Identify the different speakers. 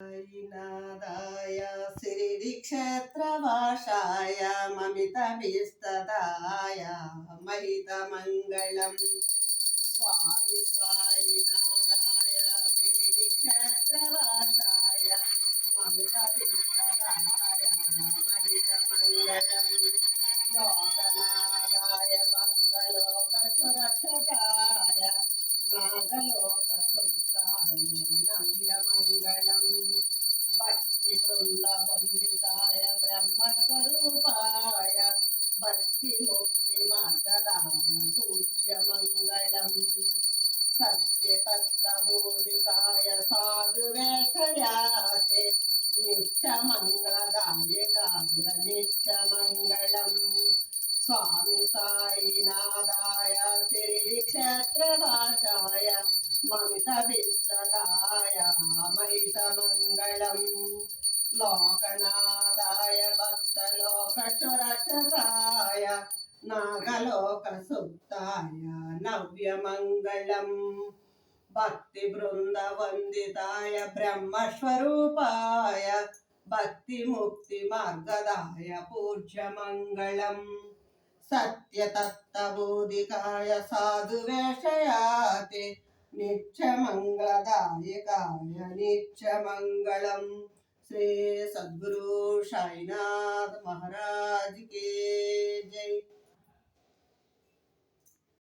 Speaker 1: नादाय श्रीक्षेत्रवासाय ममितभिस्तदाय महितमङ्गलम् स्वामी स्वामिनादाय श्रीक्षेत्रवासाय ममितभिस्तदाय महितमङ्गलम् लोकनादाय भक्तलोकसुरक्षकाय नागलोकसुताय नव्यमङ्गलम् भक्तिवृन्दवन्दिताय ब्रह्मस्वरूपाय भक्तिमुक्तिमार्गदाय पूज्यमङ्गलम् सत्यतत्त्वबोधिकाय साधुवेषयाते नित्यमङ्गलदायकाय नित्यमङ्गलम् स्वामी साईनाथाय श्रीक्षेत्रवासाय ममितभिस्तदाय महितमङ्गलम् लोकनाथाय भक्तलोकसुरक्षकाय नागलोकसुताय नव्यमङ्गलम् भक्तिवृन्दवन्दिताय ब्रह्मस्वरूपाय भक्तिमुक्तिमार्गदाय पूज्यमङ्गलम् सत्यतत्त्वबोधिकाय साधुवेषयाते नित्यमङ्गलदायकाय नित्यमङ्गलम् श्री सद्गुरु साईनाथ महाराज के जय।